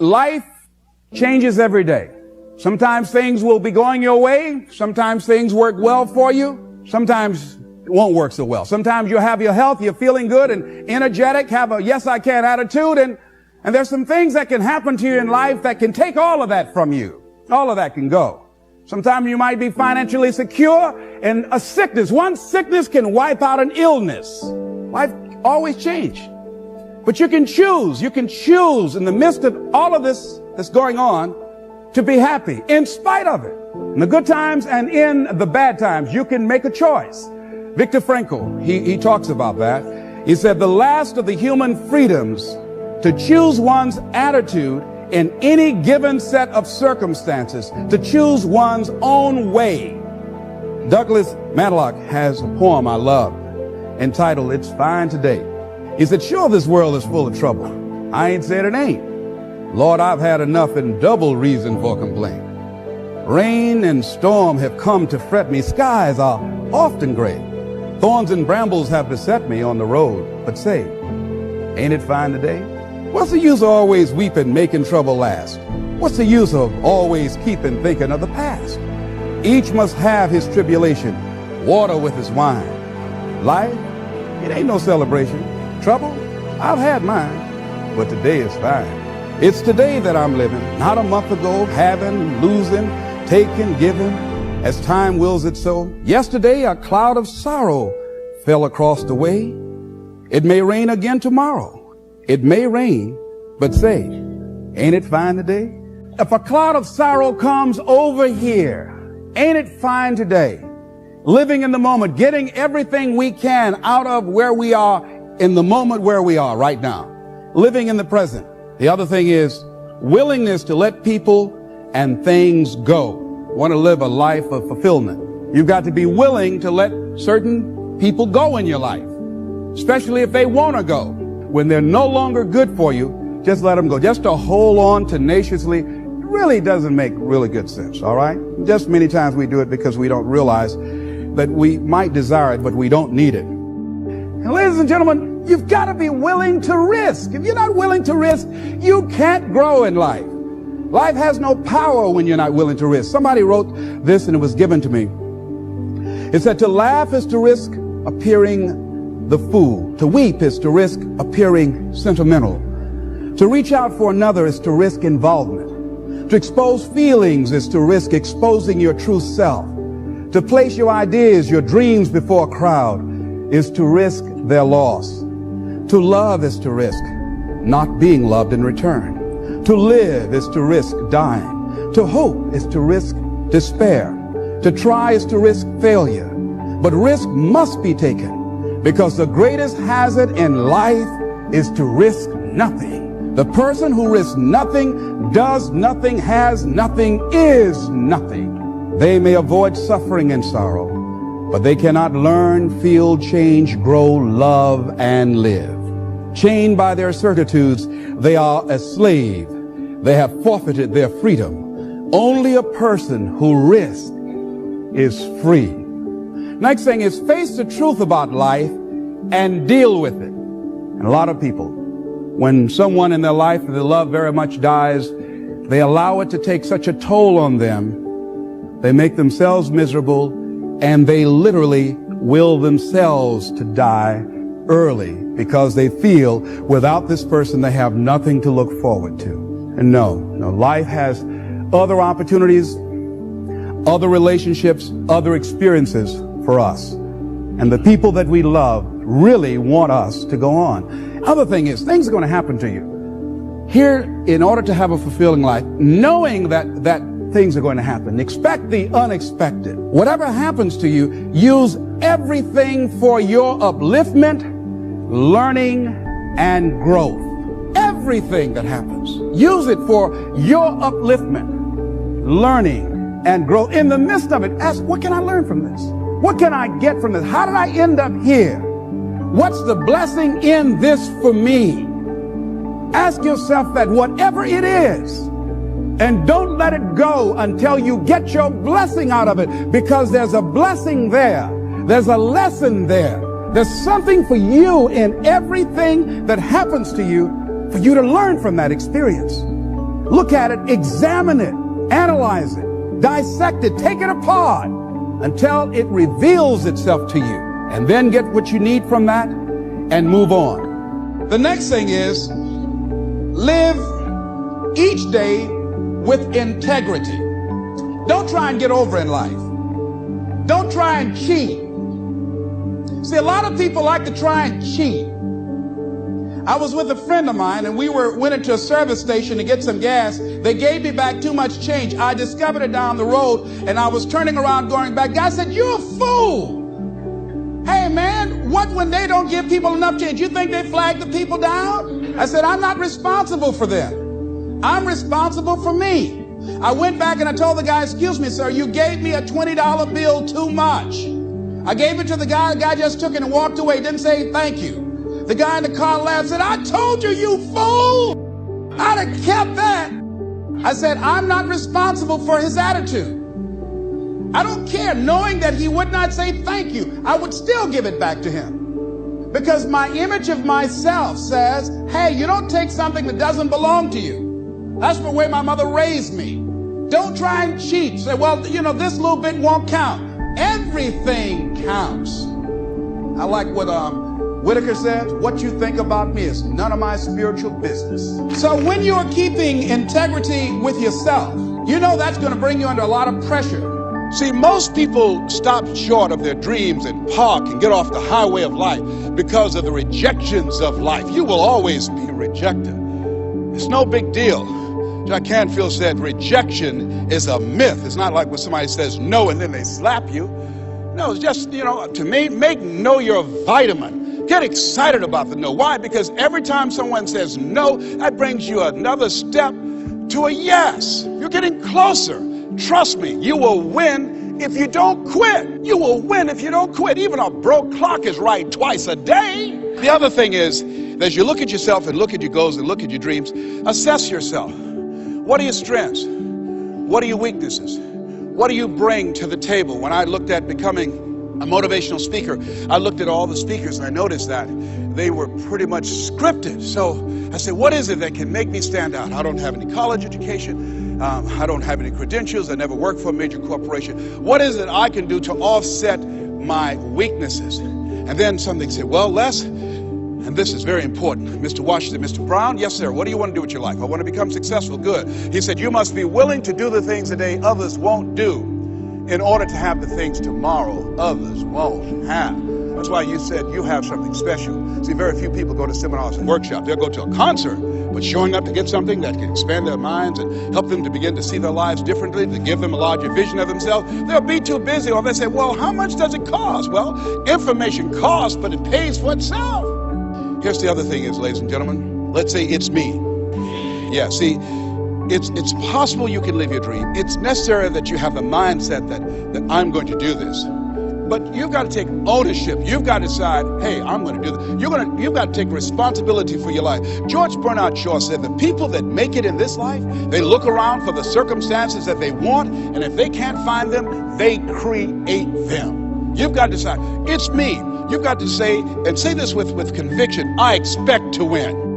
Life changes every day. Sometimes things will be going your way. Sometimes things work well for you. Sometimes it won't work so well. Sometimes you'll have your health, you're feeling good and energetic, have a yes I can attitude, and there's some things that can happen to you in life that can take all of that from you. All of that can go. Sometimes you might be financially secure, and a sickness, one sickness can wipe out an illness. Life always changes. But you can choose in the midst of all of this that's going on to be happy in spite of it. In the good times and in the bad times, you can make a choice. Viktor Frankl, he talks about that. He said the last of the human freedoms to choose one's attitude in any given set of circumstances, to choose one's own way. Douglas Matlock has a poem I love entitled It's Fine Today. He said, sure, this world is full of trouble. I ain't said it ain't. Lord, I've had enough and double reason for complaint. Rain and storm have come to fret me. Skies are often gray. Thorns and brambles have beset me on the road. But say, ain't it fine today? What's the use of always weeping, making trouble last? What's the use of always keeping thinking of the past? Each must have his tribulation, water with his wine. Life, it ain't no celebration. Trouble, I've had mine, but today is fine. It's today that I'm living, not a month ago, having, losing, taking, giving, as time wills it so. Yesterday, a cloud of sorrow fell across the way. It may rain again tomorrow. It may rain, but say, ain't it fine today? If a cloud of sorrow comes over here, ain't it fine today? Living in the moment, getting everything we can out of where we are in the moment where we are right now. Living in the present. The other thing is willingness to let people and things go. Want to live a life of fulfillment. You've got to be willing to let certain people go in your life, especially if they want to go. When they're no longer good for you, just let them go. Just to hold on tenaciously really doesn't make really good sense, all right? Just many times we do it because we don't realize that we might desire it, but we don't need it. And ladies and gentlemen, you've got to be willing to risk. If you're not willing to risk, you can't grow in life. Life has no power when you're not willing to risk. Somebody wrote this and it was given to me. It said, to laugh is to risk appearing the fool. To weep is to risk appearing sentimental. To reach out for another is to risk involvement. To expose feelings is to risk exposing your true self. To place your ideas, your dreams before a crowd is to risk their loss. To love is to risk not being loved in return. To live is to risk dying. To hope is to risk despair. To try is to risk failure. But risk must be taken, because the greatest hazard in life is to risk nothing. The person who risks nothing, does nothing, has nothing, is nothing. They may avoid suffering and sorrow, but they cannot learn, feel, change, grow, love, and live. Chained by their certitudes, they are a slave. They have forfeited their freedom. Only a person who risks is free. Next thing is face the truth about life and deal with it. And a lot of people, when someone in their life that they love very much dies, they allow it to take such a toll on them. They make themselves miserable, and they literally will themselves to die early because they feel without this person they have nothing to look forward to. And no, life has other opportunities, other relationships, other experiences for us. And the people that we love really want us to go on. Other thing is, things are going to happen to you. Here, in order to have a fulfilling life, knowing that things are going to happen, expect the unexpected. Whatever happens to you, use everything for your upliftment, learning, and growth. Everything that happens, use it for your upliftment, learning, and growth. In the midst of it, ask, what can I learn from this? What can I get from this? How did I end up here? What's the blessing in this for me? Ask yourself that, whatever it is, and don't let it go until you get your blessing out of it, because there's a blessing there. There's a lesson there. There's something for you in everything that happens to you, for you to learn from that experience. Look at it, examine it, analyze it, dissect it, take it apart until it reveals itself to you. And then get what you need from that and move on. The next thing is live each day with integrity. Don't try and get over in life. Don't try and cheat. See, a lot of people like to try and cheat. I was with a friend of mine and we went into a service station to get some gas. They gave me back too much change. I discovered it down the road and I was turning around going back. Guy said, "You're a fool." Hey man, what when they don't give people enough change? You think they flag the people down? I said, "I'm not responsible for them. I'm responsible for me." I went back and I told the guy, "Excuse me, sir, you gave me a $20 bill too much." I gave it to the guy just took it and walked away, didn't say thank you. The guy in the car laughed, said, "I told you, you fool." I'd have kept that. I said, I'm not responsible for his attitude. I don't care, knowing that he would not say thank you, I would still give it back to him. Because my image of myself says, hey, you don't take something that doesn't belong to you. That's the way my mother raised me. Don't try and cheat. Say, well, you know, this little bit won't count. Everything counts. I like what Whitaker says, what you think about me is none of my spiritual business. So when you're keeping integrity with yourself, you know that's going to bring you under a lot of pressure. See, most people stop short of their dreams and park and get off the highway of life because of the rejections of life. You will always be rejected. It's no big deal. Jack Canfield said rejection is a myth. It's not like when somebody says no and then they slap you. No, it's just, you know, to me, make no your vitamin. Get excited about the no. Why? Because every time someone says no, that brings you another step to a yes. You're getting closer. Trust me, you will win if you don't quit. You will win if you don't quit. Even a broke clock is right twice a day. The other thing is, as you look at yourself and look at your goals and look at your dreams, assess yourself. What are your strengths? What are your weaknesses? What do you bring to the table? When I looked at becoming a motivational speaker, I looked at all the speakers and I noticed that they were pretty much scripted. So I said, what is it that can make me stand out? I don't have any college education. I don't have any credentials. I never worked for a major corporation. What is it I can do to offset my weaknesses? And then something said, well, Les, and this is very important, Mr. Washington, Mr. Brown, yes, sir, what do you want to do with your life? I want to become successful. Good. He said, you must be willing to do the things today others won't do in order to have the things tomorrow others won't have. That's why you said you have something special. See, very few people go to seminars and workshops. They'll go to a concert, but showing up to get something that can expand their minds and help them to begin to see their lives differently, to give them a larger vision of themselves, they'll be too busy. Or they say, well, how much does it cost? Well, information costs, but it pays for itself. Here's the other thing is, ladies and gentlemen, let's say it's me. Yeah, see, it's possible you can live your dream. It's necessary that you have the mindset that I'm going to do this. But you've got to take ownership. You've got to decide, hey, I'm going to do this. You've got to take responsibility for your life. George Bernard Shaw said the people that make it in this life, they look around for the circumstances that they want, and if they can't find them, they create them. You've got to decide, it's me. You've got to say, and say this with conviction, I expect to win.